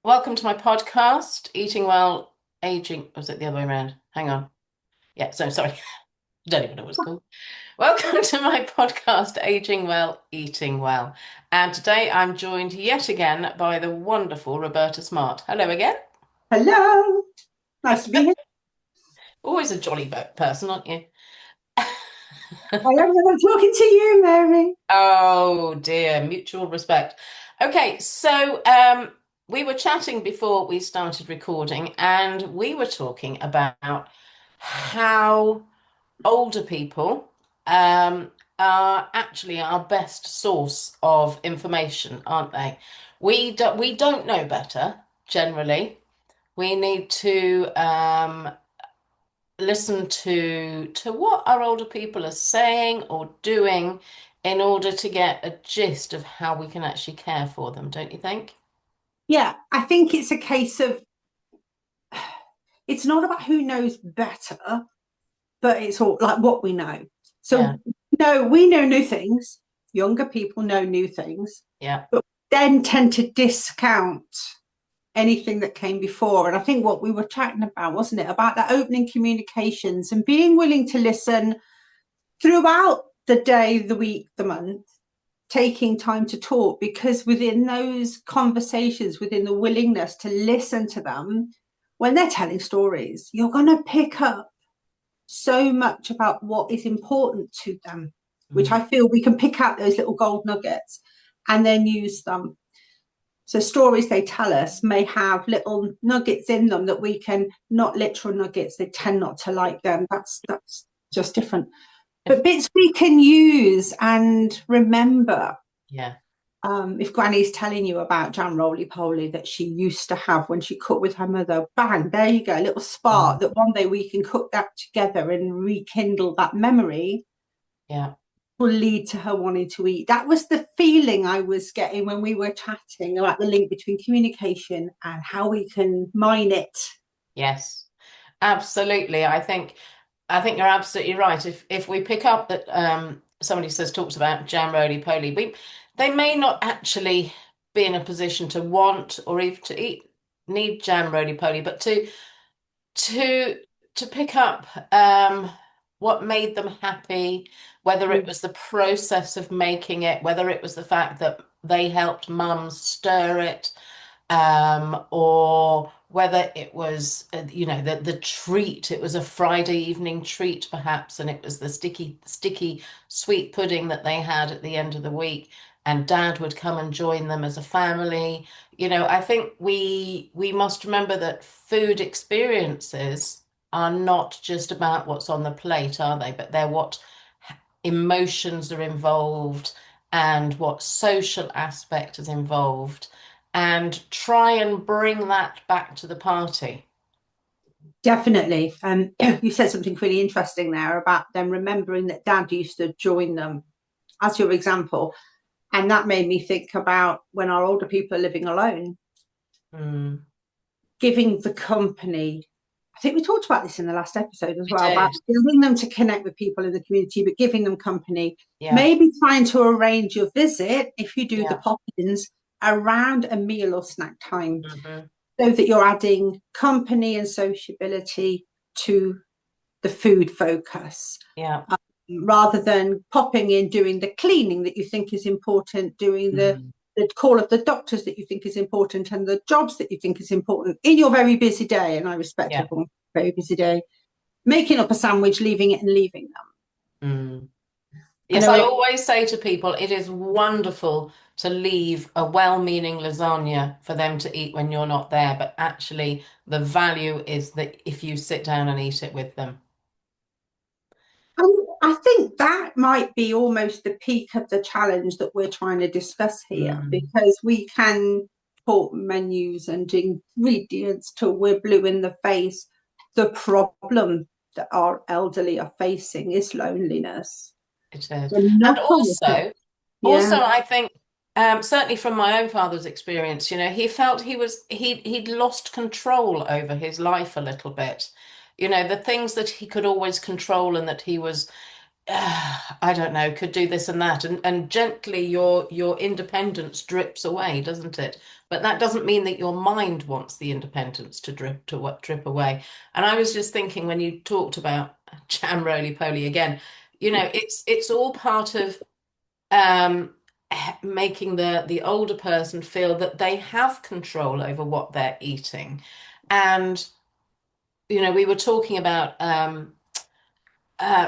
Welcome to my podcast, Eating Well, Aging. Or was it the other way around? Hang on. Yeah, so sorry. Don't even know what it's called. Welcome to my podcast, Aging Well, Eating Well. And today I'm joined yet again by the wonderful Roberta Smart. Hello again. Hello, nice to be here. Always a jolly person, aren't you? I am I'm talking to you, Mary. Oh dear, mutual respect. Okay, so we were chatting before we started recording, and we were talking about how older people are actually our best source of information, aren't they? We don't know better generally. We need to listen to what our older people are saying or doing in order to get a gist of how we can actually care for them, don't you think? Yeah, I think it's a case of it's not about who knows better, but it's all like what we know. Yeah, So, no, we know new things. Younger people know new things, yeah, but then tend to discount anything that came before. And I think what we were chatting about, wasn't it, about that opening communications and being willing to listen throughout the day, the week, the month, taking time to talk, because within those conversations, within the willingness to listen to them, when they're telling stories, you're going to pick up so much about what is important to them, which mm, I feel we can pick out those little gold nuggets and then use them. So stories they tell us may have little nuggets in them that we can, not literal nuggets, they tend not to like them. That's just different. if But bits we can use and remember. yeah, If Granny's telling you about jam roly poly that she used to have when she cooked with her mother, bang, there you go, a little mm, spark that one day we can cook that together and rekindle that memory yeah. will lead to her wanting to eat. That was the feeling I was getting when we were chatting about the link between communication and how we can mine it. Yes, absolutely. I think you're absolutely right. If we pick up that somebody says talks about jam roly poly, we they may not actually be in a position to want or even to eat need jam roly poly, but to to pick up what made them happy, whether it Mm. was the process of making it, whether it was the fact that they helped mum stir it, or whether it was, the treat. It was a Friday evening treat, perhaps, and it was the sticky sweet pudding that they had at the end of the week, and Dad would come and join them as a family. I think we must remember that food experiences are not just about what's on the plate, are they? But they're what emotions are involved and what social aspect is involved, and try and bring that back to the party. Definitely. You said something really interesting there about them remembering that Dad used to join them as your example. And that made me think about when our older people are living alone, Mm, giving the company. I think we talked about this in the last episode as we well, about did. building them to connect with people in the community, but giving them company. Yeah, Maybe trying to arrange your visit, if you do the yeah. pop-ins, around a meal or snack time, Hmm. so that you're adding company and sociability to the food focus, Yeah. rather than popping in, doing the cleaning that you think is important, doing Mm, the call of the doctors that you think is important, and the jobs that you think is important in your very busy day. And I respect yeah. everyone's very busy day. Making up a sandwich, leaving it and leaving them. Mm. I Yes, know a I lot. always say to people, it is wonderful to leave a well-meaning lasagna for them to eat when you're not there, but actually the value is that if you sit down and eat it with them. I think that might be almost the peak of the challenge that we're trying to discuss here, Mm, because we can talk menus and ingredients till we're blue in the face. The problem that our elderly are facing is loneliness. it is. The And knock on effect. also, Yeah. I think, certainly from my own father's experience, he felt he'd lost control over his life a little bit. The things that he could always control and that he was, I don't know, could do this and that, and gently your independence drips away, doesn't it? but that doesn't mean that your mind wants the independence to drip away. And I was just thinking when you talked about jam roly poly again, it's all part of um, making the older person feel that they have control over what they're eating. And we were talking about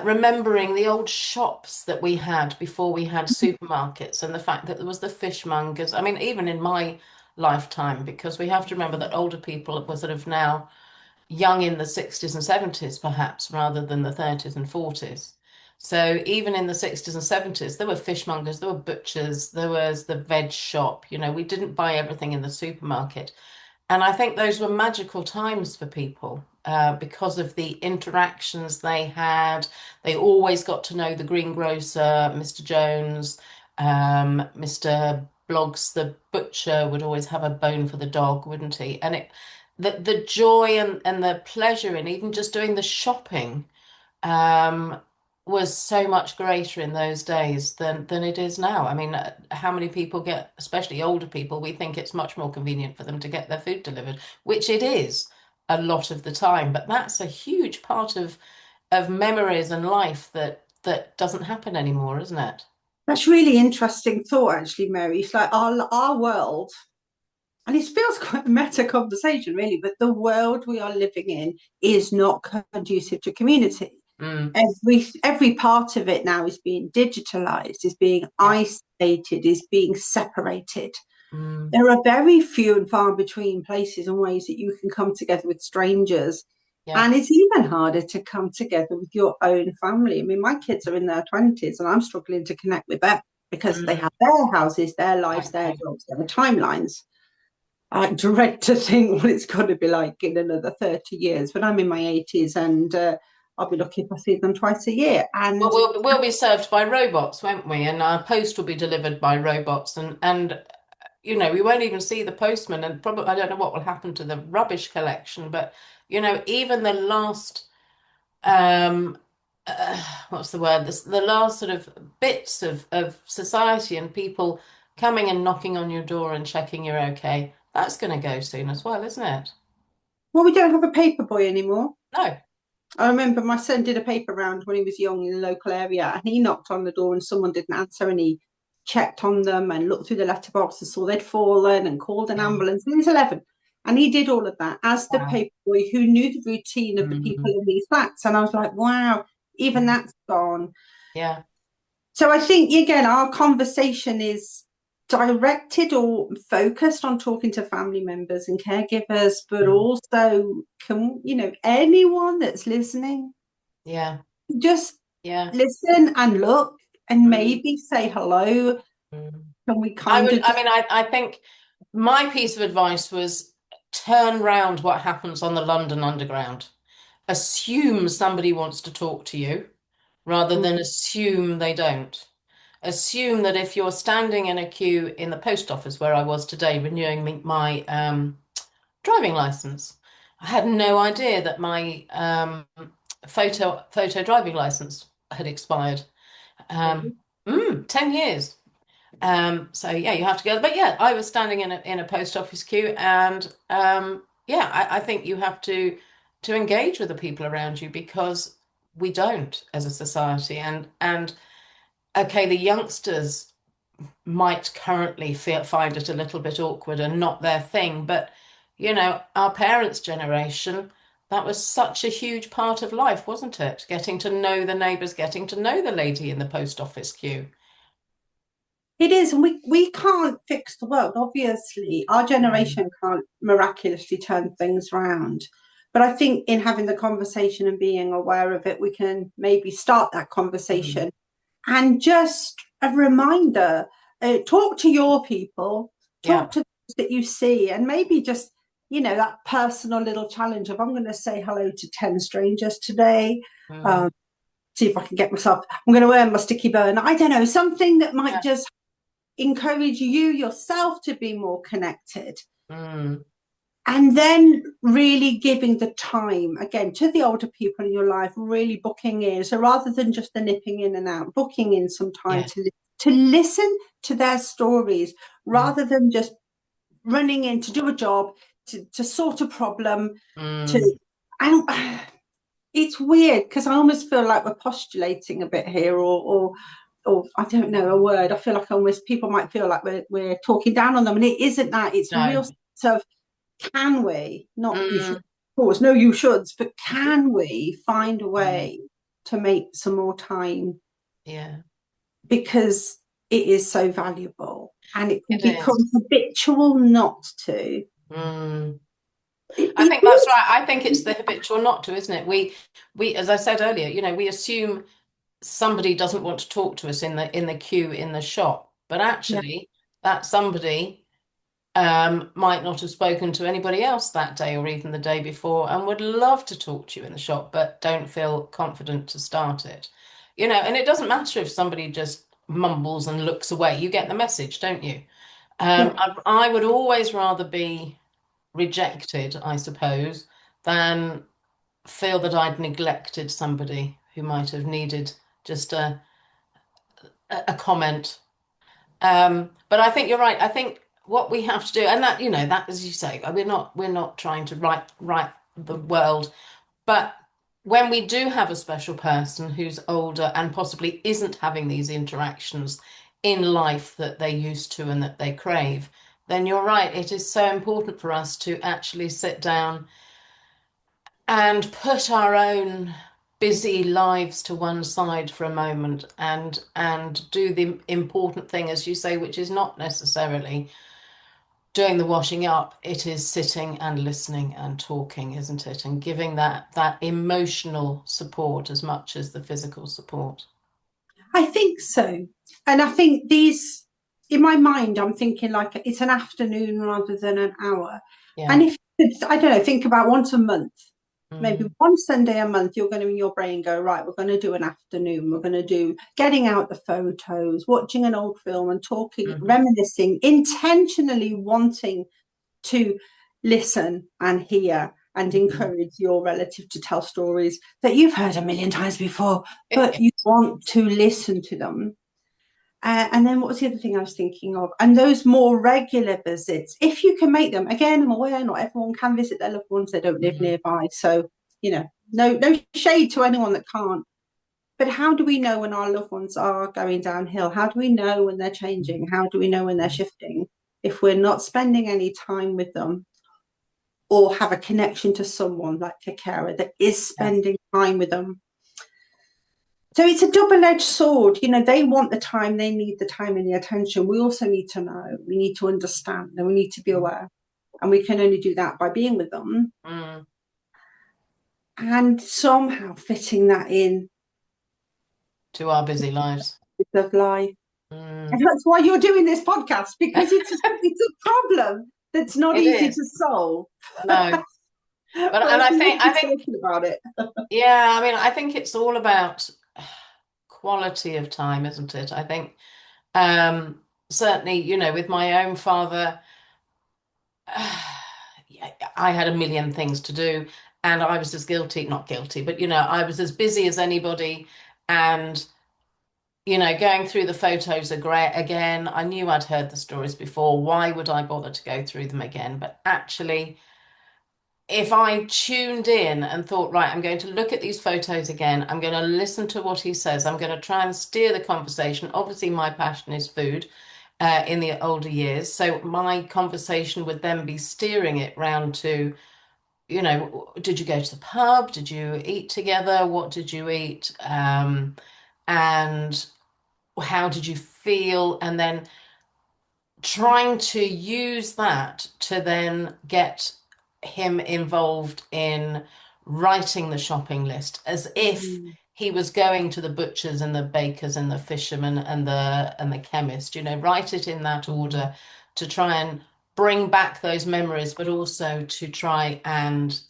remembering the old shops that we had before we had supermarkets, and the fact that there was the fishmongers. I mean, even in my lifetime, because we have to remember that older people were sort of now young in the 60s and 70s, perhaps, rather than the 30s and 40s. So even in the 60s and 70s, there were fishmongers, there were butchers, there was the veg shop. We didn't buy everything in the supermarket. And I think those were magical times for people because of the interactions they had. They always got to know the greengrocer, Mr. Jones, Mr. Bloggs, the butcher would always have a bone for the dog, wouldn't he? And the joy and the pleasure in even just doing the shopping um, was so much greater in those days than it is now. I mean, how many people get, especially older people, we think it's much more convenient for them to get their food delivered, which it is a lot of the time. But that's a huge part of memories and life that doesn't happen anymore, isn't it? That's really interesting thought, actually, Mary. It's like our world, and it feels quite a meta conversation, really, but the world we are living in is not conducive to community. Mm, Every part of it now is being digitalized, is being yeah. isolated, is being separated. Mm, There are very few and far between places and ways that you can come together with strangers. yeah. And it's even harder to come together with your own family. I mean, my kids are in their 20s and I'm struggling to connect with them because they Mm, have their houses, their lives, their okay. jobs, their timelines. I dread to think what it's going to be like in another 30 years when I'm in my 80s and I'll be lucky if I see them twice a year. Well, And we'll be served by robots, won't we? And our post will be delivered by robots, and we won't even see the postman, and probably I don't know what will happen to the rubbish collection, but even the last um what's the word? The last sort of bits of society and people coming and knocking on your door and checking you're okay, that's going to go soon as well, isn't it? well, we don't have a paper boy anymore. No. I remember my son did a paper round when he was young in the local area and he knocked on the door and someone didn't answer and he checked on them and looked through the letterbox and saw they'd fallen and called an Yeah. ambulance. He was 11 and he did all of that as the Wow. paper boy who knew the routine of the people Mm. in these flats. And I was like, wow, even that's gone. Yeah. So I think, again, our conversation is directed or focused on talking to family members and caregivers, but Mm. also, anyone that's listening, Yeah. just Yeah. listen and look and Mm. maybe say hello. Mm. Can we I kind would, of I just, mean, I think my piece of advice was turn round what happens on the London Underground. Assume somebody wants to talk to you rather than assume they don't. Assume that if you're standing in a queue in the post office where I was today renewing my driving license, I had no idea that my photo driving license had expired. Um, 10 years. So yeah, you have to go. But yeah, I was standing in a post office queue, and yeah, I think you have to engage with the people around you because we don't as a society. And okay, the youngsters might currently find it a little bit awkward and not their thing, but our parents' generation, that was such a huge part of life, wasn't it? Getting to know the neighbours, getting to know the lady in the post office queue. it is, and we can't fix the world, obviously. Our Mm, generation can't miraculously turn things around. But I think in having the conversation and being aware of it, we can maybe start that mm, conversation. And just a reminder, talk to your people, talk yeah. to those that you see, and maybe just, that personal little challenge of I'm going to say hello to 10 strangers today. Mm, Um, See if I can get myself, I'm going to earn my sticky burn. I don't know, something that might yeah. just encourage you yourself to be more connected. Mm, And then really giving the time again to the older people in your life, really booking in. So rather than just the nipping in and out, booking in some time yeah. to listen to their stories Mm, rather than just running in to do a job, to sort a problem, to Mm, and it's weird because I almost feel like we're postulating a bit here, or I don't know a word. I feel like almost people might feel like we're talking down on them, and it isn't that. It's a real no. sense of, can we, not you should, Mm, of course, no, you shoulds, but can we find a mm, way to make some more time, yeah, because it is so valuable and it can it become is. habitual not to. Mm. I It think that's is. right. I think it's the habitual not to, isn't it? We, as I said earlier, we assume somebody doesn't want to talk to us in the queue in the shop, but Yeah, actually, that somebody might not have spoken to anybody else that day or even the day before and would love to talk to you in the shop, but don't feel confident to start it. And it doesn't matter if somebody just mumbles and looks away. You get the message, don't you? yeah. I would always rather be rejected, I suppose, than feel that I'd neglected somebody who might have needed just a comment. But I think you're right. I think what we have to do, and that as you say, we're not trying to right the world, but when we do have a special person who's older and possibly isn't having these interactions in life that they used to and that they crave, then you're right. It is so important for us to actually sit down and put our own busy lives to one side for a moment and do the important thing, as you say, which is not necessarily doing the washing up. It is sitting and listening and talking, isn't it? And giving that emotional support as much as the physical support. I think so. And I think these, in my mind, I'm thinking like it's an afternoon rather than an hour. And Yeah. if I don't know, think about once a month, maybe Mm, one Sunday a month, you're going to in your brain go, right, we're going to do an afternoon. We're going to do getting out the photos, watching an old film and talking, mhm, reminiscing, intentionally wanting to listen and hear and mhm. encourage your relative to tell stories that you've heard a million times before, but you want to listen to them. And then what was the other thing I was thinking of? And those more regular visits, if you can make them, again, I'm aware not everyone can visit their loved ones, they don't live Mm, nearby. So, no shade to anyone that can't. But how do we know when our loved ones are going downhill? How do we know when they're changing? How do we know when they're shifting? If we're not spending any time with them, or have a connection to someone like a carer that is yeah. spending time with them. So it's a double-edged sword. They want the time, they need the time and the attention. We also need to know, we need to understand, and we need to be aware. And we can only do that by being with them Mm, and somehow fitting that in to our busy lives. with life. And Mm. that's why you're doing this podcast, because it's a problem that's not It easy is. to solve. No. But But and I we think need I to be think talking about it. yeah, I mean I think it's all about quality of time, isn't it? I think certainly, with my own father, yeah, I had a million things to do and I was as guilty, not guilty, but I was as busy as anybody and going through the photos again, I knew I'd heard the stories before. Why would I bother to go through them again? But actually, if I tuned in and thought, right, I'm going to look at these photos again, I'm going to listen to what he says, I'm going to try and steer the conversation. Obviously, my passion is food in the older years. So my conversation would then be steering it round to, did you go to the pub? Did you eat together? What did you eat? And how did you feel? And then trying to use that to then get him involved in writing the shopping list as if Mm. he was going to the butchers and the bakers and the fishermen and the chemist, write it in that order to try and bring back those memories, but also to try and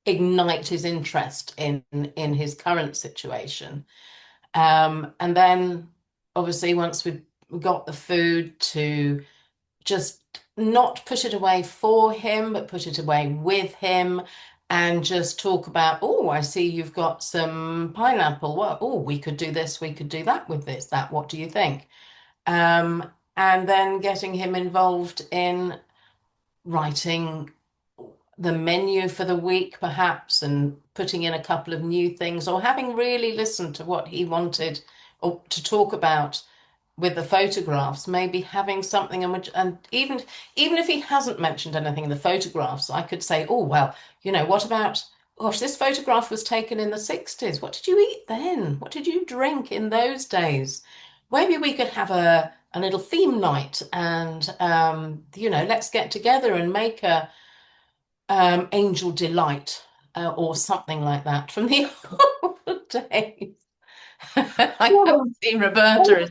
ignite his interest in his current situation. And then obviously once we got the food, to just not put it away for him, but put it away with him and just talk about, oh, I see you've got some pineapple. Well, oh, we could do this, we could do that with this, what do you think? And then getting him involved in writing the menu for the week, perhaps, and putting in a couple of new things, or having really listened to what he wanted or to talk about with the photographs, maybe having something in which, and even if he hasn't mentioned anything in the photographs, I could say, oh well, what about, gosh, this photograph was taken in the 60s. What did you eat then? What did you drink in those days? Maybe we could have a little theme night, and let's get together and make a Angel Delight, or something like that from the old days. I have Oh, seen Roberta.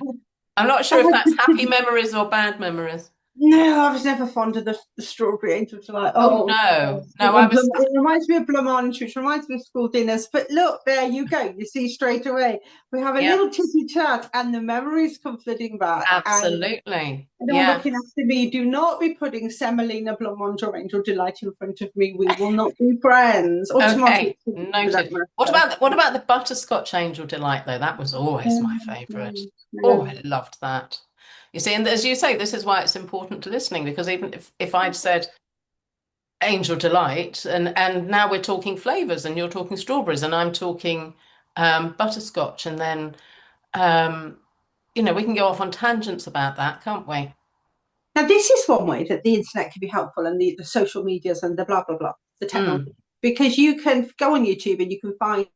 I'm not sure if that's happy memories or bad memories. no, I was never fond of the strawberry angel delight. Oh Oh, no, gosh. no, I was. It reminds me of blancmange, which reminds me of school dinners. But look, there you go. You see straight away. We have a Yep, little titty chat, and the memories come flooding back. And absolutely. you're Yeah. looking after me. Do not be putting semolina, blancmange, or angel delight in front of me. We will not be friends. Or tomato Okay, for that noted. What matter. about the butterscotch angel delight though? That was always my favorite. Oh, No. I loved that. You see, and as you say, this is why it's important to listening, because even if I'd said angel delight, and now we're talking flavors, and you're talking strawberries, and I'm talking butterscotch, and then um, we can go off on tangents about that, can't we? Now, this is one way that the internet can be helpful, and the social medias and the blah, blah, blah, the technology, Mm, because you can go on YouTube and you can find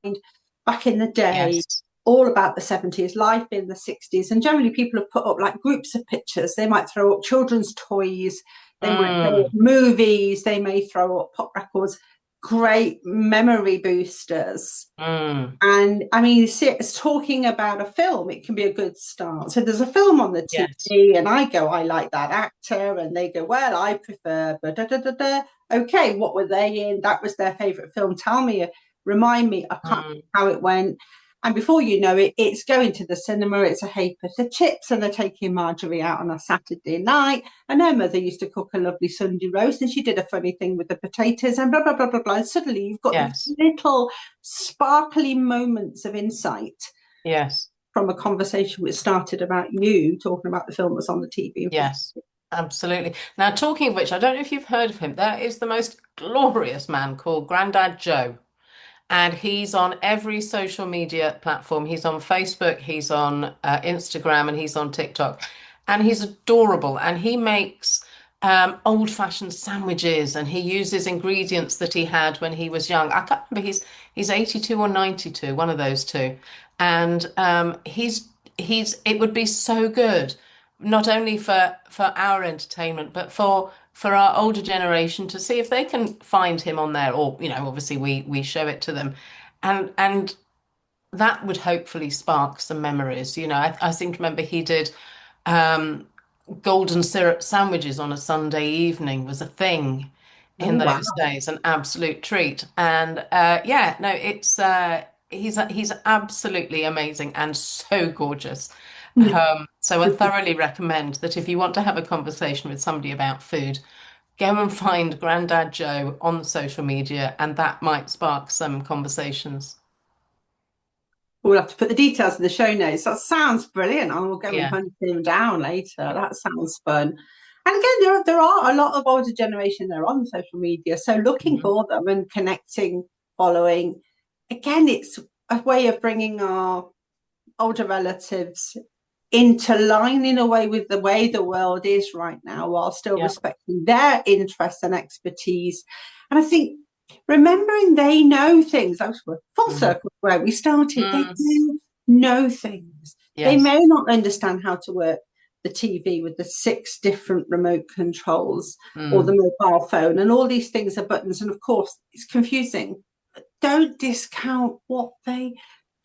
back in the day yes. all about the 70s, life in the 60s. And generally, people have put up like groups of pictures. They might throw up children's toys, they might throw up Mm, movies, they may throw up pop records, great memory boosters. mm, And I mean, it's talking about a film, it can be a good start. So there's a film on the yes. TV, and I go, I like that actor. And they go, well, I prefer. Da, da, da, da. Okay, what were they in? That was their favorite film. Tell me, remind me, I can't Mm, how it went. And before you know it, it's going to the cinema. It's a ha'porth of chips, and they're taking Marjorie out on a Saturday night. And her mother used to cook a lovely Sunday roast, and she did a funny thing with the potatoes, and blah blah blah blah blah. And suddenly, you've got these yes. little sparkly moments of insight Yes. from a conversation which started about you talking about the film that's on the TV in front. Yes. Absolutely. Now, talking of which, I don't know if you've heard of him. There is the most glorious man called Grandad Joe. And he's on every social media platform. He's on Facebook, he's on Instagram, and he's on TikTok. And he's adorable. And he makes old-fashioned sandwiches, and he uses ingredients that he had when he was young. I can't remember. He's 82 or 92, one of those two. And he's it would be so good, not only for our entertainment, but for our older generation to see if they can find him on there, or obviously we show it to them, and that would hopefully spark some memories. I seem to remember he did um, golden syrup sandwiches on a Sunday evening was a thing Oh, in wow. those days, an absolute treat. And yeah, no, it's he's absolutely amazing and so gorgeous. So I thoroughly recommend that if you want to have a conversation with somebody about food, go and find Grandad Joe on social media, and that might spark some conversations. We'll have to put the details in the show notes. That sounds brilliant. I will go and Yeah. hunt him down later. That sounds fun. And again, there are a lot of older generation there on social media. So looking Mhm. for them and connecting, following. Again, it's a way of bringing our older relatives into line in a way with the way the world is right now, while still Yeah. respecting their interests and expertise. And I think remembering they know things, that was full Mhm. circle where we started, they Mm. do know things. They Yes. may not understand how to work the TV with the 6 different remote controls or the Mm. mobile phone, and all these things are buttons. And of course, it's confusing. Don't discount what they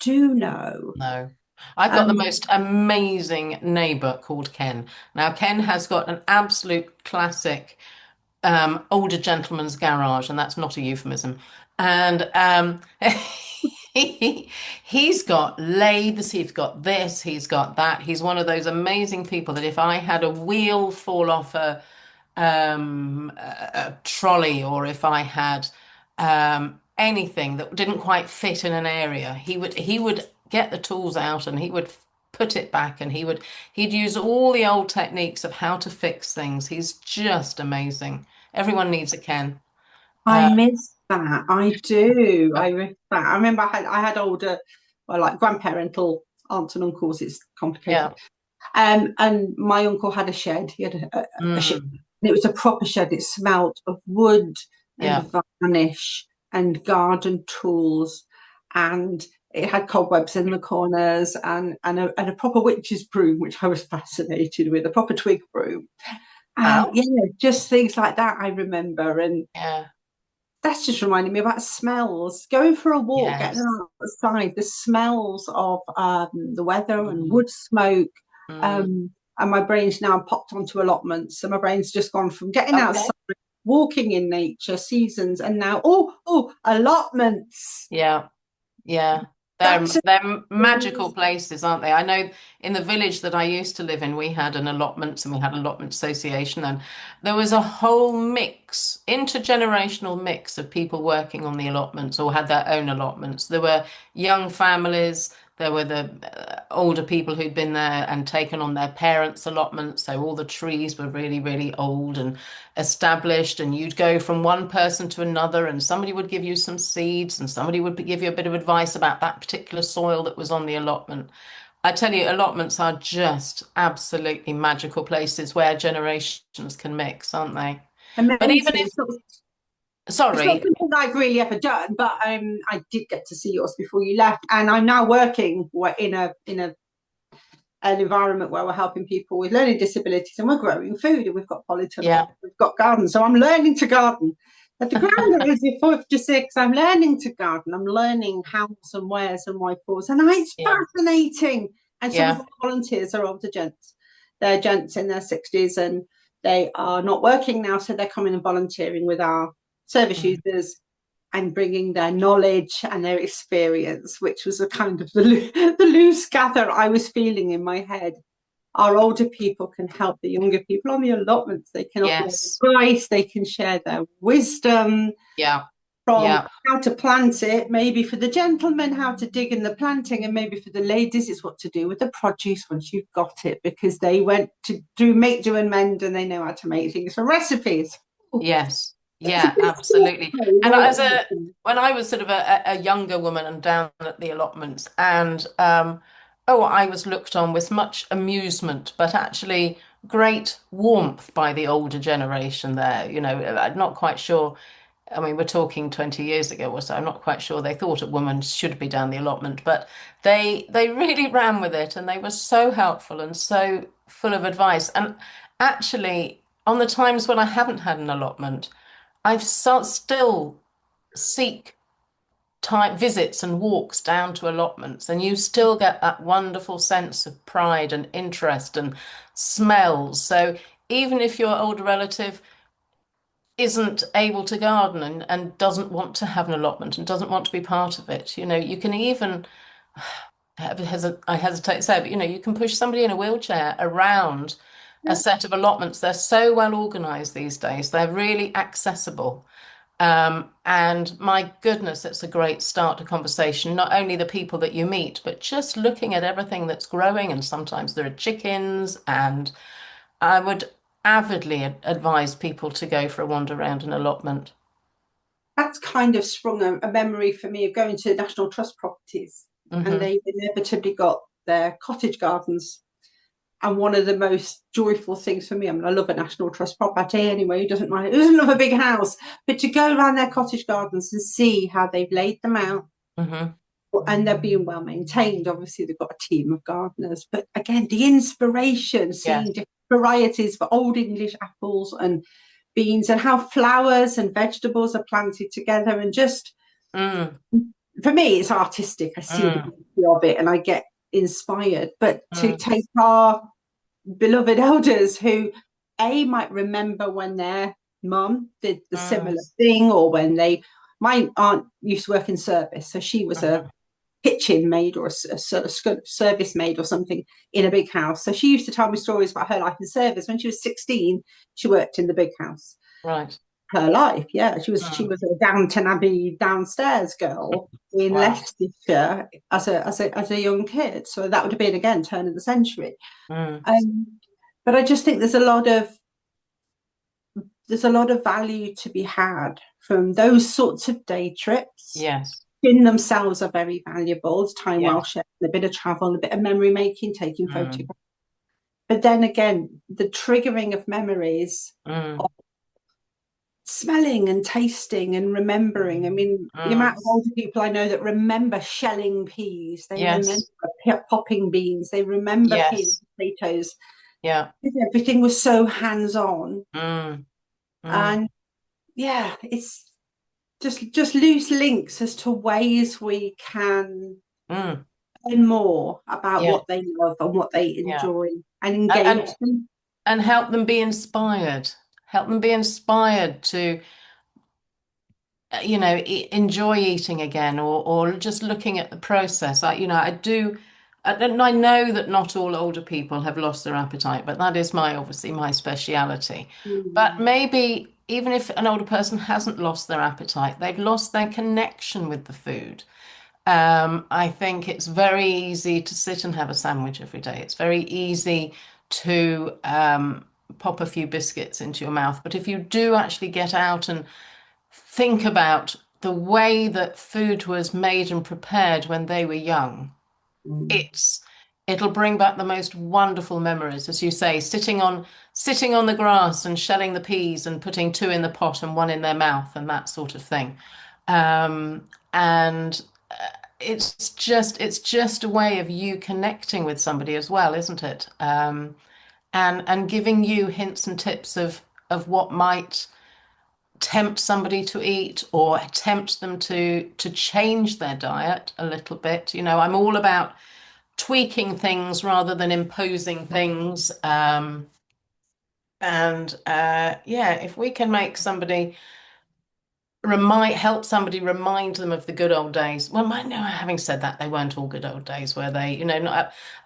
do know. No. I've got the Um, most amazing neighbor called Ken. Now, Ken has got an absolute classic older gentleman's garage, and that's not a euphemism. And he's got lathes, he's got this, he's got that. He's one of those amazing people that if I had a wheel fall off a trolley, or if I had anything that didn't quite fit in an area, he would get the tools out and he would put it back, and he'd use all the old techniques of how to fix things. He's just amazing. Everyone needs a Ken. I miss that. I do. I miss that. I remember I had older, well, like grandparental aunts and uncles. It's complicated. Yeah. And my uncle had a shed. He had a shed. Mm, And it was a proper shed. It smelled of wood yeah. and varnish and garden tools, and it had cobwebs in the corners and a proper witch's broom, which I was fascinated with, a proper twig broom. And Oh, yeah, just things like that I remember. And yeah. that's just reminding me about smells. Going for a walk, getting Yes. outside, the smells of the weather and Mm, wood smoke. mm. And my brain's now popped onto allotments. So my brain's just gone from getting Okay. outside, walking in nature, seasons, and now, allotments. Yeah. Yeah, That's they're magical places, aren't they? I know in the village that I used to live in, we had an allotments and we had an allotment association, and there was a whole mix, intergenerational mix of people working on the allotments or had their own allotments. There were young families, there were the older people who'd been there and taken on their parents' allotments, so all the trees were really, really old and established, and you'd go from one person to another, and somebody would give you some seeds, and somebody would give you a bit of advice about that particular soil that was on the allotment. I tell you, allotments are just absolutely magical places where generations can mix, aren't they? But even amazing. if, It's not sorry, something I've really ever done, but I did get to see yours before you left, and I'm now working in a an environment where we're helping people with learning disabilities, and we're growing food, and we've got yeah, polytunnel, we've got gardens. So I'm learning to garden. At the ground is your 56. I'm learning to garden. I'm learning hows and wheres and why fors, and it's yeah, fascinating. And so we've yeah, got volunteers are older gents. They're gents in their 60s, and they are not working now, so they're coming and volunteering with our service mm, users and bringing their knowledge and their experience, which was a kind of the loose gather I was feeling in my head. Our older people can help the younger people on the allotments. They can offer yes, advice, they can share their wisdom yeah, from yeah, how to plant it, maybe for the gentlemen, how to dig in the planting, and maybe for the ladies, it's what to do with the produce once you've got it, because they went to do make, do, and mend, and they know how to make things from recipes. yes, It's a yeah, bit absolutely. And all as a when I was sort of a younger woman and down at the allotments, and oh, I was looked on with much amusement, but actually great warmth by the older generation there. You know, I'm not quite sure. I mean, we're talking 20 years ago or so. I'm not quite sure they thought a woman should be down the allotment, but they really ran with it, and they were so helpful and so full of advice. And actually, on the times when I haven't had an allotment, still seek time visits and walks down to allotments, and you still get that wonderful sense of pride and interest and smells. So even if your older relative isn't able to garden and doesn't want to have an allotment and doesn't want to be part of it, you know, you can even I hesitate to say, but you know, you can push somebody in a wheelchair around a set of allotments. They're so well organized these days. They're really accessible. And my goodness, it's a great start to conversation. Not only the people that you meet, but just looking at everything that's growing. And sometimes there are chickens. And I would avidly advise people to go for a wander around an allotment. that's kind of sprung a memory for me of going to National Trust properties, and Hmm. they inevitably got their cottage gardens. And one of the most joyful things for me, I mean, I love a National Trust property anyway, who doesn't mind, who doesn't love a big house, but to go around their cottage gardens and see how they've laid them out, Hmm. and they're being well maintained. Obviously, they've got a team of gardeners, but again, the inspiration, Yes. seeing different varieties for old English apples and beans, and how flowers and vegetables are planted together. And just Mm, for me, it's artistic. I see the mm, beauty of it and I get inspired. But to mm, take our beloved elders who might remember when their mum did the mm, similar thing, or when my aunt used to work in service, so she was a mhm. kitchen maid or a service maid or something in a big house. So she used to tell me stories about her life in service. When she was 16, she worked in the big house. Right. Her life, yeah, she Mm. was a Downton Abbey downstairs girl in Wow. Leicestershire as a young kid. So that would have been again turn of the century. Mm, Um, but I just think there's a lot of there's a lot of value to be had from those sorts of day trips. Yes. In themselves are very valuable. It's time well Yes. shared, a bit of travel, a bit of memory making, taking Mm, photographs. But then again, the triggering of memories of mm, smelling and tasting and remembering. I mm, mean, the mm. amount of older people I know that remember shelling peas, they remember Yes. popping beans, they remember peeling Yes. potatoes. Yeah. Everything was so hands on. Mm, mm, And yeah, it's just loose links as to ways we can mm. learn more about Yeah. what they love and what they Yeah. enjoy and And, engage and them. and help them be inspired. Help them be inspired to, enjoy eating again, or just looking at the process. I do, and I know that not all older people have lost their appetite, but that is obviously my speciality. But Mm. maybe even if an older person hasn't lost their appetite, they've lost their connection with the food. I think it's very easy to sit and have a sandwich every day. It's very easy to pop a few biscuits into your mouth. But if you do actually get out and think about the way that food was made and prepared when they were young, Mm. it's it'll bring back the most wonderful memories, as you say, sitting on the grass and shelling the peas and putting two in the pot and one in their mouth and that sort of thing. And it's just a way of you connecting with somebody as well, isn't it? And giving you hints and tips of what might tempt somebody to eat or tempt them to change their diet a little bit. I'm all about tweaking things rather than imposing things. And yeah, if we can make somebody help somebody remind them of the good old days. Well, no, having said that, they weren't all good old days, were they?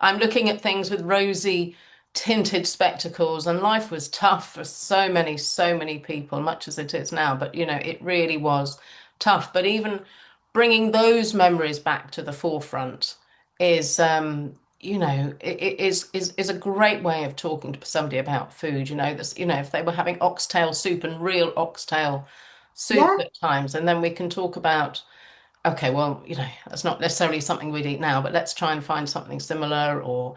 I'm looking at things with rosy tinted spectacles, and life was tough for so many people, much as it is now. But it really was tough. But even bringing those memories back to the forefront is, is a great way of talking to somebody about food. If they were having oxtail soup and real oxtail soup Yeah, at times, and then we can talk about, okay, well, that's not necessarily something we'd eat now, but let's try and find something similar, or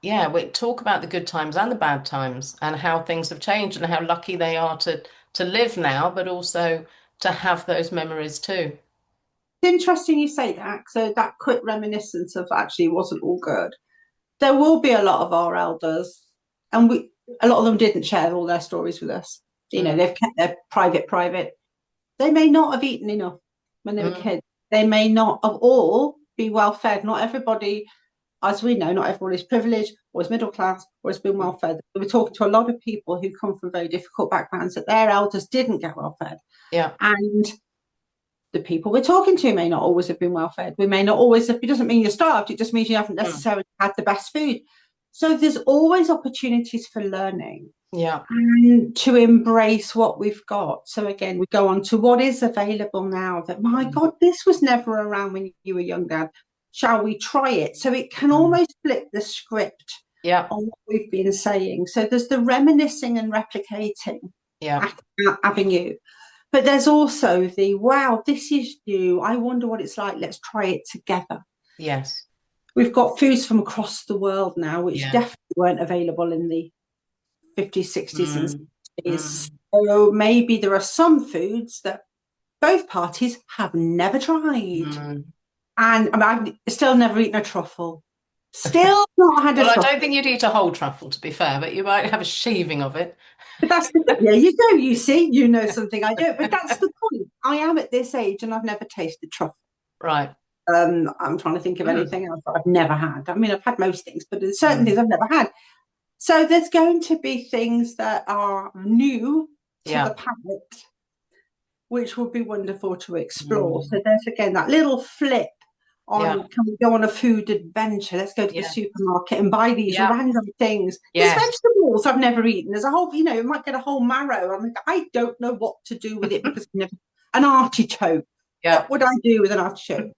yeah, we talk about the good times and the bad times and how things have changed and how lucky they are to live now, but also to have those memories too. it's interesting you say that. So that quick reminiscence of actually wasn't all good. There will be a lot of our elders, and a lot of them didn't share all their stories with us. Mm, They've kept their private. They may not have eaten enough when they were mm, kids. They may not have all be well fed. Not everybody, as we know, not everybody's privileged or is middle class or has been well mm. fed. We're talking to a lot of people who come from very difficult backgrounds that their elders didn't get well fed. Yeah. And the people we're talking to may not always have been well fed. We may not always have, it doesn't mean you're starved, it just means you haven't Mm. necessarily had the best food. So there's always opportunities for learning Yeah. and to embrace what we've got. So again, we go on to what is available now that, my Mm. God, this was never around when you were young, Dad. Shall we try it? So it can Mm. almost flip the script Yeah. on what we've been saying. So there's the reminiscing and replicating Yeah. avenue. But there's also the, wow, this is new. I wonder what it's like. Let's try it together. Yes. We've got foods from across the world now, which Yeah. definitely weren't available in the 50s, 60s, and Mm. 70s. Mm. So maybe there are some foods that both parties have never tried. Mm. And I mean, I've still never eaten a truffle. Still not had a Well, I truffle. don't think you'd eat a whole truffle, to be fair, but you might have a shaving of it. But that's the thing. Yeah, you go, you see, you know something I don't. But that's the point. I am at this age and I've never tasted truffle. Right. I'm trying to think of Mm. anything else I've never had. I mean, I've had most things, but there's certain things Mm. I've never had. So there's going to be things that are new to the Yeah. palate, which would be wonderful to explore. So Mm. there's again that little flip Yeah. on, can we go on a food adventure? Let's go to the Yeah. supermarket and buy these Yeah. random things. There's Yes. vegetables I've never eaten. There's a whole, you might get a whole marrow. I'm like, I don't know what to do with it because I've never, an artichoke. Yeah. What would I do with an artichoke?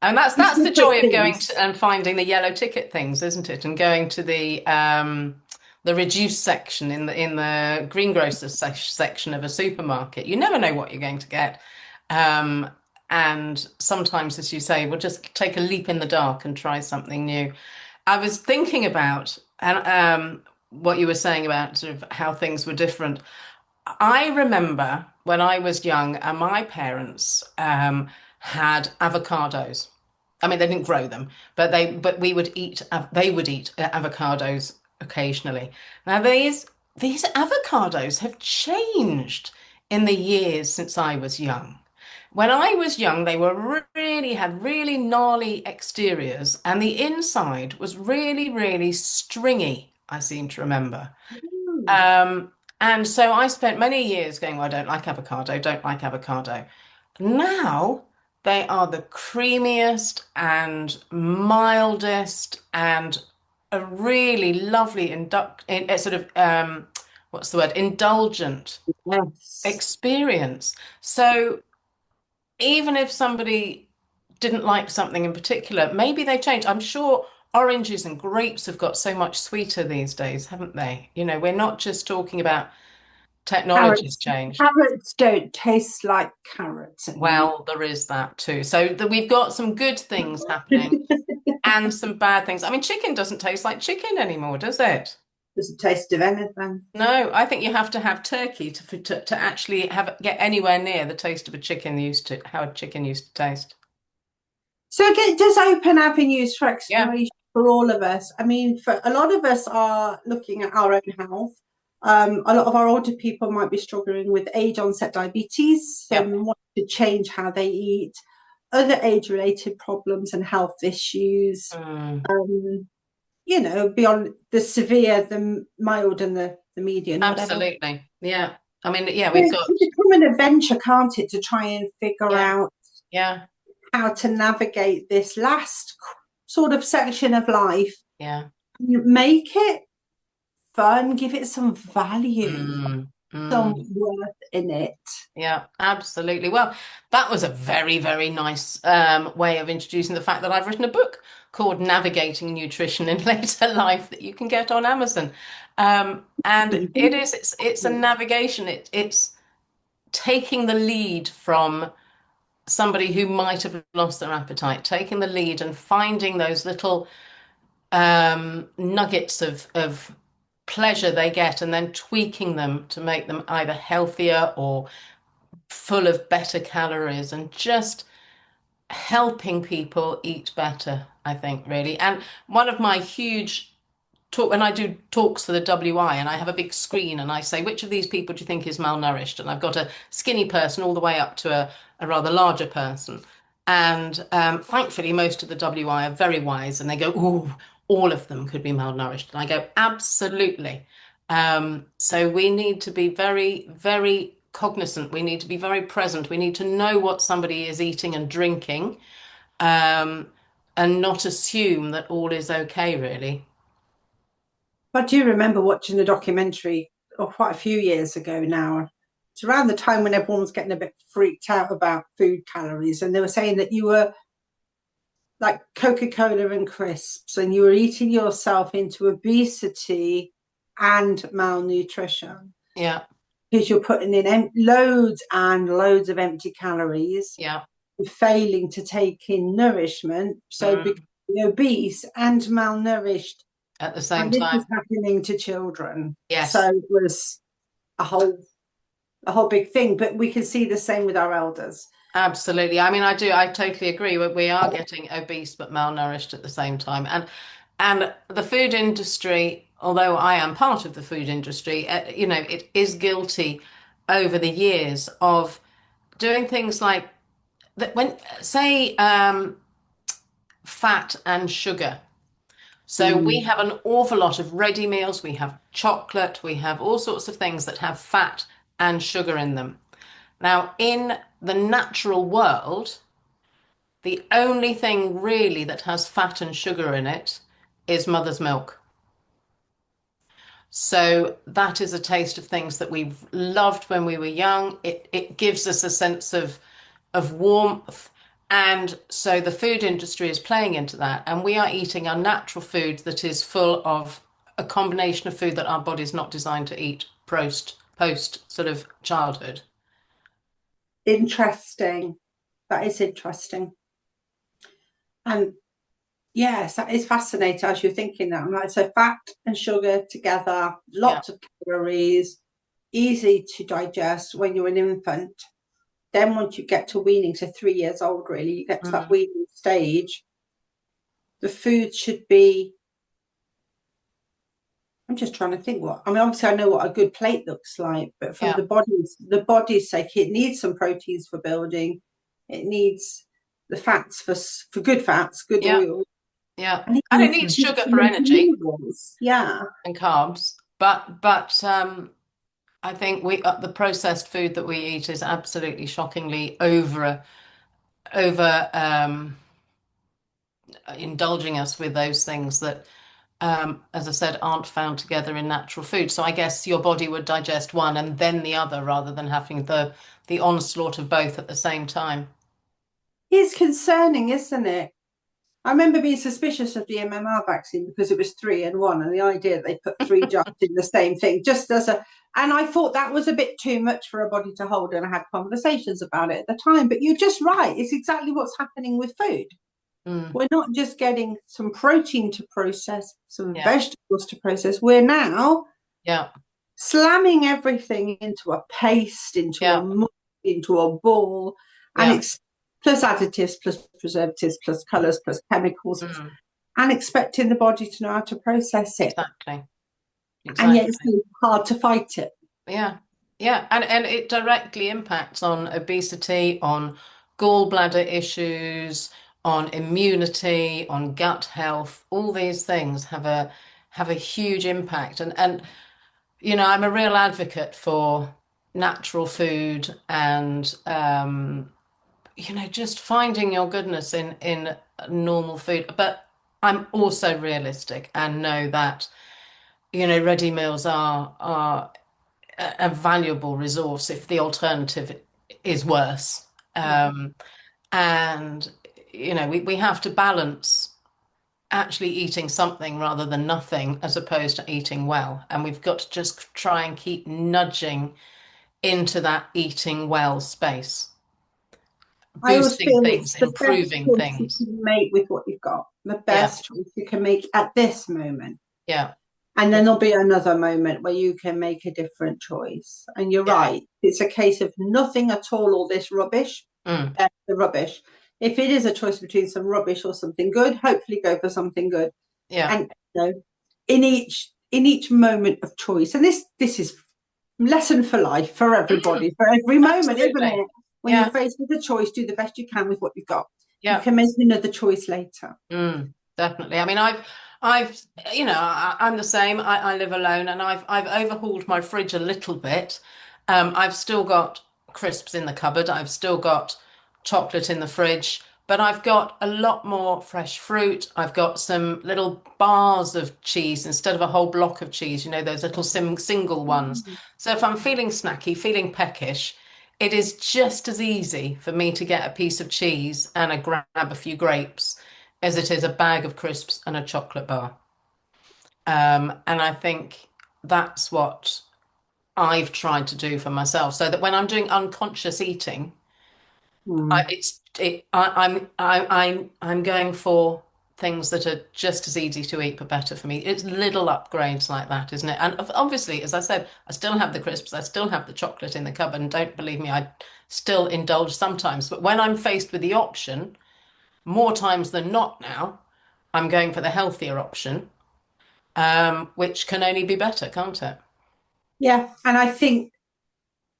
And that's These that's the different joy of going things. to and finding the yellow ticket things, isn't it? And going to the the reduced section in the greengrocers section of a supermarket. You never know what you're going to get. Um, and sometimes, as you say, we'll just take a leap in the dark and try something new. I was thinking about and what you were saying about sort of how things were different. I remember when I was young, and my parents had avocados. I mean, they didn't grow them, but we would eat they would eat avocados occasionally. Now these avocados have changed in the years since I was young. When I was young, they were really had really gnarly exteriors, and the inside was really, really stringy, I seem to remember. Mm. Um, and so I spent many years going, well, I don't like avocado, don't like avocado. Now they are the creamiest and mildest and a really lovely sort of what's the word? Indulgent Yes. experience. So even if somebody didn't like something in particular, maybe they change. I'm sure oranges and grapes have got so much sweeter these days, haven't they? You know, we're not just talking about technology's Carrots. changed. Carrots don't taste like carrots anymore. Well, there is that too. So we've got some good things happening and some bad things. I mean, chicken doesn't taste like chicken anymore, does it? Doesn't taste of anything. No, I think you have to have turkey to actually have get anywhere near the taste of a chicken used to how a chicken used to taste. So it does open avenues for Yeah, exploration for all of us. I mean, for a lot of us are looking at our own health. A lot of our older people might be struggling with age onset diabetes yeah. and want to change how they eat, other age related problems and health issues. Mm, Um, beyond the severe, the mild, and the median, whatever. absolutely. Yeah. I mean, yeah, we've It got can become an adventure, can't it, to try and figure yeah, out yeah, how to navigate this last sort of section of life, yeah. make it fun, give it some value, Mm, some mm. worth in it. Yeah, absolutely. Well, that was a very, very nice way of introducing the fact that I've written a book called Navigating Nutrition in Later Life that you can get on Amazon. And it's a navigation. It's taking the lead from somebody who might have lost their appetite, taking the lead and finding those little nuggets of pleasure they get and then tweaking them to make them either healthier or full of better calories and just helping people eat better, I think, really. And one of my huge talk when I do talks for the WI and I have a big screen and I say, which of these people do you think is malnourished? And I've got a skinny person all the way up to a rather larger person. And thankfully, most of the WI are very wise and they go, oh, all of them could be malnourished. And I go, absolutely. So we need to be very, very cognizant. We need to be very present. We need to know what somebody is eating and drinking, um, and not assume that all is okay, really. I do remember watching a documentary quite a few years ago now. It's around the time when everyone was getting a bit freaked out about food calories, and they were saying that you were like Coca-Cola and crisps, and you were eating yourself into obesity and malnutrition Yeah, because you're putting in loads and loads of empty calories, yeah. failing to take in nourishment, so Mm. becoming obese and malnourished. At the same And this is time. happening to children. So Yes, it was a whole a whole big thing. But we can see the same with our elders. absolutely. I mean, I totally agree. We are getting obese but malnourished at the same time. And the food industry, although I am part of the food industry, it is guilty over the years of doing things like that when say fat and sugar. So we Mm. have an awful lot of ready meals, we have chocolate, we have all sorts of things that have fat and sugar in them. Now, in the natural world, the only thing really that has fat and sugar in it is mother's milk. So that is a taste of things that we've loved when we were young. It gives us a sense of warmth. And so the food industry is playing into that. And we are eating our natural food that is full of a combination of food that our body's not designed to eat post sort of childhood. Interesting. That is interesting. And yes, that is fascinating as you're thinking that. I'm like, so fat and sugar together, Yeah. lots of calories, easy to digest when you're an infant. Then once you get to weaning, so 3 years old, really, you get to that Mm. weaning stage, the food should be, I'm just trying to think what, I mean, obviously I know what a good plate looks like, but from Yeah. the body's sake, it needs some proteins for building. It needs the fats for good fats, good Yeah. oil, Yeah. and it And it needs needs sugar for vitamins and energy minerals. Yeah. and carbs. But I think we the processed food that we eat is absolutely shockingly over indulging us with those things that, as I said, aren't found together in natural food. So I guess your body would digest one and then the other rather than having the onslaught of both at the same time. It's concerning, isn't it? I remember being suspicious of the MMR vaccine because it was 3 in 1, and the idea that they put three jabs in the same thing just as a, and I thought that was a bit too much for a body to hold, and I had conversations about it at the time. But you're just right; it's exactly what's happening with food. Mm. We're not just getting some protein to process, some Yeah. vegetables to process. We're now Yeah. slamming everything into a paste, into a Yeah. mush, into a ball, and Yeah. it's plus additives, plus preservatives, plus colors, plus chemicals, Mm. and expecting the body to know how to process it. Exactly. And yet it's Exactly. so hard to fight it. Yeah. Yeah. And it directly impacts on obesity, on gallbladder issues, on immunity, on gut health. All these things have a huge impact. And I'm a real advocate for natural food and just finding your goodness in normal food. But I'm also realistic and know that, ready meals are a valuable resource if the alternative is worse. Yeah. And we have to balance actually eating something rather than nothing as opposed to eating well. And we've got to just try and keep nudging into that eating well space, I always boosting feel things, it's the best improving choice you things. can make with what you've got, the Yeah, best choice you can make at this moment. yeah, And yeah, then there'll be another moment where you can make a different choice. And you're yeah. right. It's a case of nothing at all this rubbish, Mm, the rubbish. If it is a choice between some rubbish or something good, hopefully go for something good. yeah, And in each moment of choice, and this is lesson for life for mm, everybody, for every moment, isn't absolutely. it? When you're Yeah, faced with a choice, do the best you can with what you've got. You yeah. can make another choice later. Definitely. I mean, I've, I'm the same. I live alone, and I've overhauled my fridge a little bit. I've still got crisps in the cupboard. I've still got chocolate in the fridge, but I've got a lot more fresh fruit. I've got some little bars of cheese instead of a whole block of cheese. Those little single ones. Mm. So if I'm feeling snacky, feeling peckish, it is just as easy for me to get a piece of cheese and grab a few grapes as it is a bag of crisps and a chocolate bar. And I think that's what I've tried to do for myself, so that when I'm doing unconscious eating, Mm. I'm going for things that are just as easy to eat but better for me. It's little upgrades like that, isn't it? And obviously, as I said, I still have the crisps, I still have the chocolate in the cupboard, and don't believe me, I still indulge sometimes. But when I'm faced with the option, more times than not now, I'm going for the healthier option, which can only be better, can't it? Yeah, and I think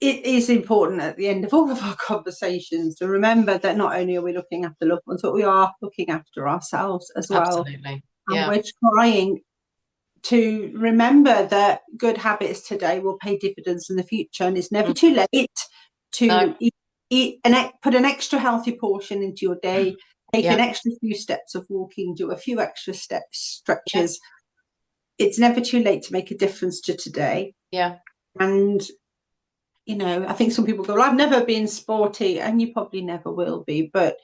it is important at the end of all of our conversations to remember that not only are we looking after loved ones, but we are looking after ourselves as well. Absolutely. And Yeah. we're trying to remember that good habits today will pay dividends in the future, and it's never Mm. too late No. to put an extra healthy portion into your day, take an Yeah. extra few steps of walking, do a few extra steps Yeah. stretches. It's never too late to make a difference to today. Yeah. And I think some people go, well, I've never been sporty, and you probably never will be, but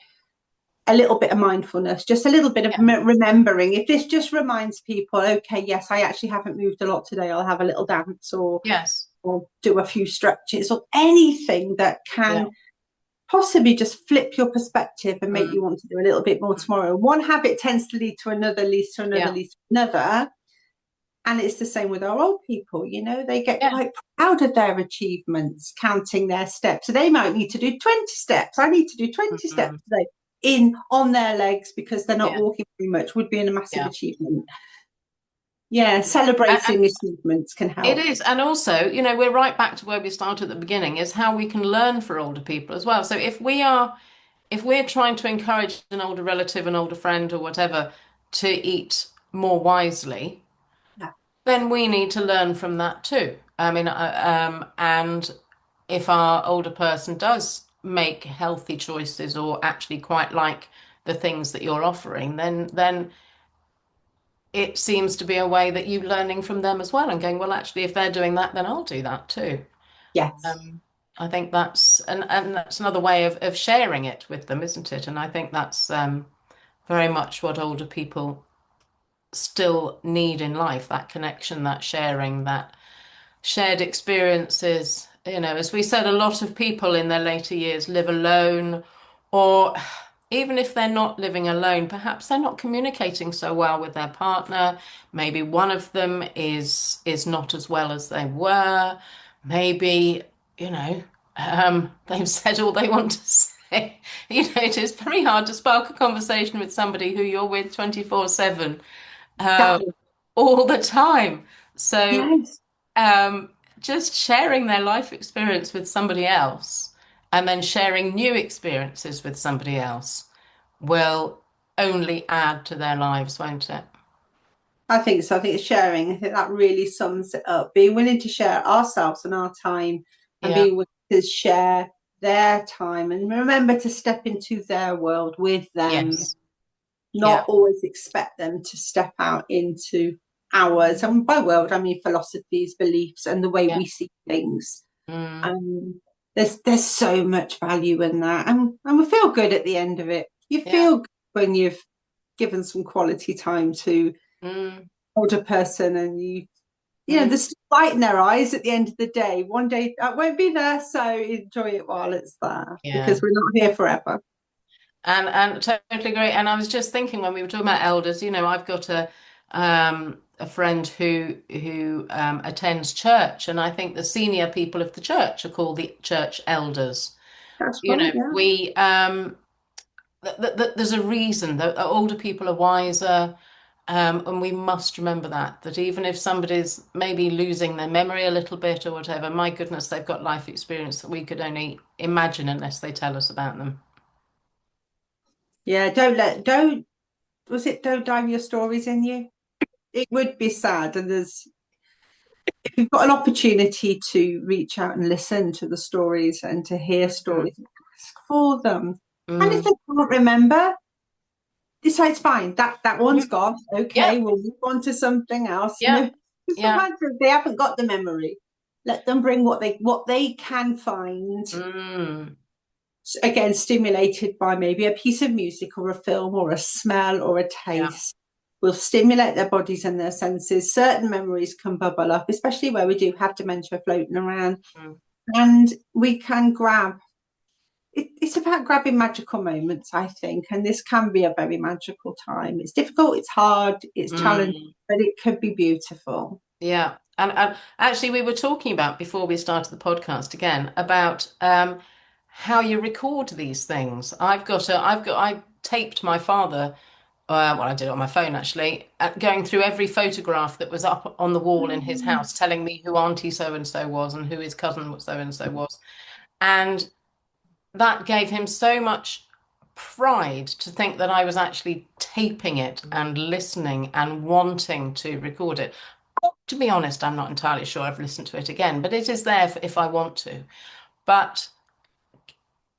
a little bit of mindfulness, just a little bit of Yeah. remembering. If this just reminds people, okay, yes, I actually haven't moved a lot today, I'll have a little dance, Yes. or do a few stretches, or anything that Yeah. can possibly just flip your perspective and make you Mm. want to do a little bit more tomorrow. One habit tends to lead to another, leads to another, Yeah. leads to another. And it's the same with our old people, they get Yeah. quite proud of their achievements, counting their steps. So they might need to do 20 steps. I need to do 20 steps Mm. today in on their legs because they're not Yeah. walking very much, would be a massive Yeah. achievement. Yeah, And celebrating achievements can it help. is. And also, we're right back to where we started at the beginning, is how we can learn for older people as well. So if we're trying to encourage an older relative, an older friend or whatever to eat more wisely, Yeah. then we need to learn from that too. I mean, and if our older person does make healthy choices or actually quite like the things that you're offering, then it seems to be a way that you learning from them as well and going, well, actually, if they're doing that, then I'll do that too. Yes. Um, I think and that's another way of sharing it with them, isn't it? And I think that's very much what older people still need in life, that connection, that sharing, that shared experiences. As we said, a lot of people in their later years live alone, or even if they're not living alone, perhaps they're not communicating so well with their partner. Maybe one of them is not as well as they were. Maybe, they've said all they want to say. It is very hard to spark a conversation with somebody who you're with 24/7, uh, Exactly. all the time. So Yes. um, just sharing their life experience with somebody else and then sharing new experiences with somebody else will only add to their lives, won't it? I think so. I think it's sharing. I think that really sums it up. Being willing to share ourselves and our time, and Yeah. being willing to share their time, and remember to step into their world with them, Yes. not Yeah. always expect them to step out into ours. And by world, I mean philosophies, beliefs, and the way Yeah. we see things. Mm. Um, there's so much value in that, and we feel good at the end of it. You Yeah. feel good when you've given some quality time to Mm. older person, and Mm. there's light in their eyes at the end of the day. One day that won't be there, so enjoy it while it's there Yeah. because we're not here forever. And totally agree. And I was just thinking when we were talking about elders, I've got a friend who attends church, and I think the senior people of the church are called the church elders. That's right, yeah. We there's a reason that older people are wiser, and we must remember that even if somebody's maybe losing their memory a little bit or whatever, my goodness, they've got life experience that we could only imagine unless they tell us about them. Yeah, don't was it don't dive your stories in you? It would be sad, and there's if you've got an opportunity to reach out and listen to the stories and to hear Mm. stories, ask for them. And if Mm. they can't remember, decide it's fine. That one's Mhm. gone. Yeah, Okay, we'll move on to something else. yeah, It's the yeah. matter if they haven't got the memory. Let them bring what they can find. Mm. Again, stimulated by maybe a piece of music or a film or a smell or a Yeah. taste. Will stimulate their bodies and their senses. Certain memories can bubble up, especially where we do have dementia floating around. Mm. And we can grab it's about grabbing magical moments, I think, and this can be a very magical time. It's difficult, it's hard, it's challenging, Mm. but it could be beautiful. Yeah. And actually, we were talking about before we started the podcast again about how you record these things. I taped my father. Well, I did it on my phone actually, going through every photograph that was up on the wall in his house, telling me who Auntie so and so was and who his cousin so and so was. And that gave him so much pride to think that I was actually taping it and listening and wanting to record it. To be honest, I'm not entirely sure I've listened to it again, but it is there if I want to. But,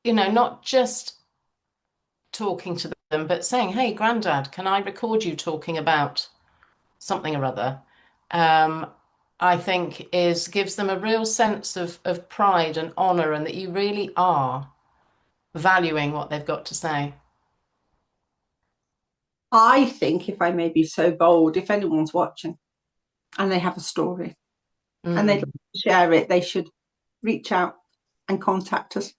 not just talking to them, but saying, hey, Grandad, can I record you talking about something or other? Um, I think gives them a real sense of pride and honor and that you really are valuing what they've got to say. I think, if I may be so bold, if anyone's watching and they have a story and they'd Mm. like to share it, they should reach out and contact us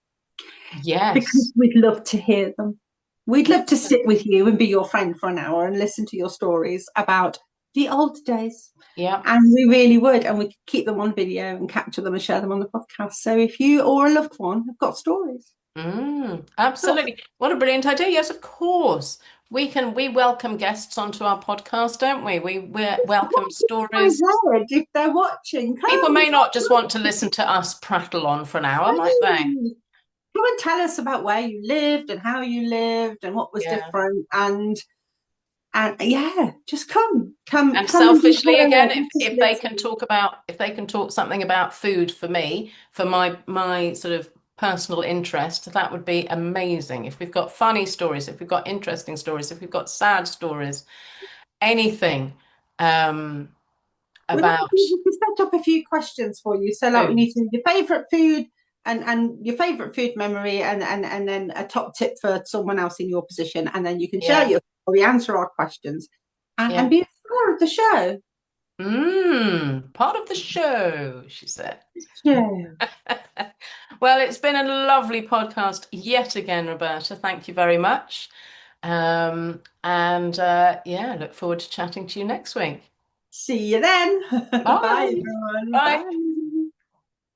because Yes. we'd love to hear them. We'd love to sit Excellent. with you and be your friend for an hour and listen to your stories about the old days. Yeah. And we really would. And we could keep them on video and capture them and share them on the podcast. So if you or a loved one have got stories, oh, Absolutely. What a brilliant idea. Yes, of course. We welcome guests onto our podcast, don't we? We welcome my stories. head, if they're watching, People come, may not just want to listen to us prattle on for an hour, might they? come and tell us about where you lived and how you lived and what was Yeah. different. And yeah, just And come and be selfishly, heard. again, Let us if they can listen. talk about if they can talk something about food for me, for my sort of personal interest, that would be amazing. If we've got funny stories, if we've got interesting stories, if we've got sad stories, anything um, We might about be able to set up a few questions for you. So, like, we food. need to know your favourite food and your favourite food memory, and then a top tip for someone else in your position, and then you can share Yeah, your story, answer our questions, and yeah. be a star of the show. Part of the show, she said. Yeah. Well, it's been a lovely podcast yet again, Roberta. Thank you very much. And yeah, look forward to chatting to you next week. See you then. Bye, Bye. everyone. Bye. Bye.